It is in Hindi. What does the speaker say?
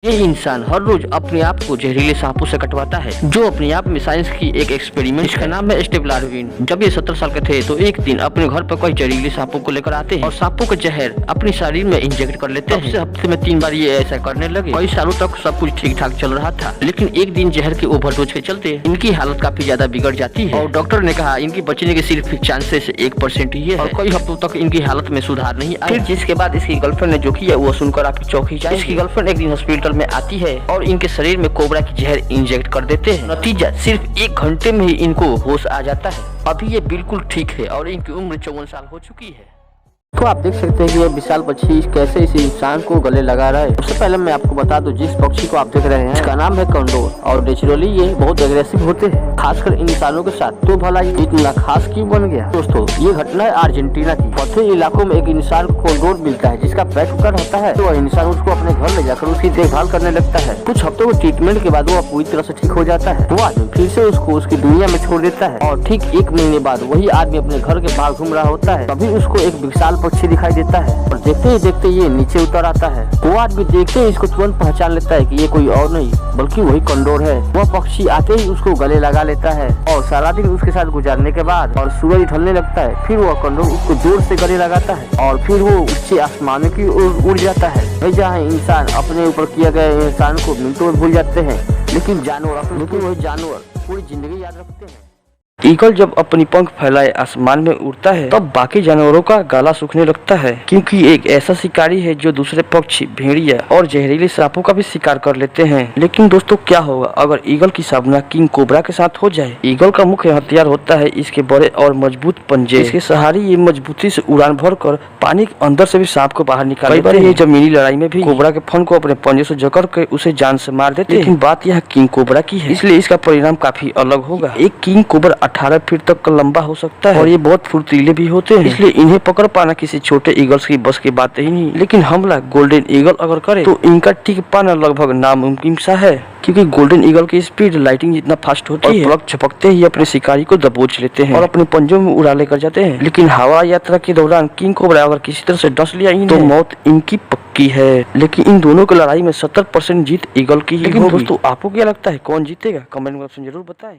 ये इंसान हर रोज अपने आप को जहरीले सांपों से कटवाता है, जो अपने आप में साइंस की एक एक्सपेरिमेंट। इसका नाम है स्टीव लार्विन। जब ये 17 साल के थे तो एक दिन अपने घर पर कोई जहरीले सांपों को लेकर आते हैं और सांपों का जहर अपने शरीर में इंजेक्ट कर लेते हैं। हफ्ते में 3 बार ये ऐसा करने लगे। कई सालों तक सब कुछ ठीक ठाक चल रहा था, लेकिन एक दिन जहर के ओवरडोज के चलते इनकी हालत काफी ज्यादा बिगड़ जाती है और डॉक्टर ने कहा इनकी बचने के सिर्फ चांसेस 1% ही है और कई हफ्तों तक इनकी हालत में सुधार नहीं आया। जिसके बाद इसकी गर्लफ्रेंड ने जो किया वो सुनकर आपकी चौंकी जाएगी। इसकी गर्लफ्रेंड एक दिन हॉस्पिटल में आती है और इनके शरीर में कोबरा की जहर इंजेक्ट कर देते हैं। नतीजा सिर्फ 1 घंटे में ही इनको होश आ जाता है। अभी ये बिल्कुल ठीक है और इनकी उम्र 54 साल हो चुकी है। तो आप देख सकते हैं कि ये विशाल पक्षी कैसे इस इंसान को गले लगा रहा है। सबसे पहले मैं आपको बता दूं, जिस पक्षी को आप देख रहे हैं इसका नाम है कंडोर और नेचुरली ये बहुत एग्रेसिव होते हैं, खासकर इंसानों के साथ। तो भला ये इतना खास क्यों बन गया? दोस्तों, ये घटना है अर्जेंटीना की। पथरीले इलाकों में एक इंसान को कंडोर मिलता है जिसका पेट कुकर होता है। तो इंसान उसको अपने घर ले जाकर उसकी देखभाल करने लगता है। कुछ हफ्तों के ट्रीटमेंट के बाद वो पूरी तरह से ठीक हो जाता है। वो आदमी फिर से उसको उसकी दुनिया में छोड़ देता है और ठीक 1 महीने बाद वही आदमी अपने घर के बाहर घूम रहा होता है। तभी उसको एक विशाल पक्षी दिखाई देता है और देखते ही देखते ये नीचे उतर आता है। वो आदमी देखते ही इसको तुरंत पहचान लेता है कि ये कोई और नहीं बल्कि वही कंडोर है। वह पक्षी आते ही उसको गले लगा लेता है और सारा दिन उसके साथ गुजारने के बाद और सूरज ढलने लगता है, फिर वह कंडोर उसको जोर से गले लगाता है और फिर वो उससे आसमान की ओर उड़ जाता है। जहाँ इंसान अपने ऊपर किया गया इंसान को मिनटों में भूल जाते हैं, लेकिन वही जानवर पूरी जिंदगी याद रखते हैं। ईगल जब अपनी पंख फैलाए आसमान में उड़ता है तब बाकी जानवरों का गला सूखने लगता है, क्योंकि एक ऐसा शिकारी है जो दूसरे पक्षी, भेड़िया और जहरीले सांपों का भी शिकार कर लेते हैं। लेकिन दोस्तों, क्या होगा अगर ईगल की सामना किंग कोबरा के साथ हो जाए? ईगल का मुख्य हथियार होता है इसके बड़े और मजबूत पंजे। इसके सहारे ये मजबूती से उड़ान भरकर पानी के अंदर से भी सांप को बाहर निकाल लेते हैं। ये जमीनी लड़ाई में भी कोबरा के फन को अपने पंजे से जकड़ के उसे जान से मार देते हैं। लेकिन बात यह किंग कोबरा की है, इसलिए इसका परिणाम काफी अलग होगा। एक किंग कोबरा 18 फीट तक का लंबा हो सकता है और ये बहुत फुर्तीले भी होते हैं, इसलिए इन्हें पकड़ पाना किसी छोटे ईगल्स की बस की बात ही नहीं। लेकिन हमला गोल्डन ईगल अगर करे तो इनका टिक पाना लगभग नामुमकिन सा है, क्योंकि गोल्डन ईगल की स्पीड लाइटिंग जितना फास्ट होती है। पलक झपकते ही अपने शिकारी को दबोच लेते हैं और अपने पंजों में उड़ा लेकर जाते हैं। लेकिन हवा यात्रा के दौरान किंग कोबरा अगर किसी तरह से डस लिया तो मौत इनकी पक्की है। लेकिन इन दोनों की लड़ाई में 70% जीत ईगल की ही होगी। दोस्तों, आपको क्या लगता है कौन जीतेगा? कमेंट में जरूर बताएं।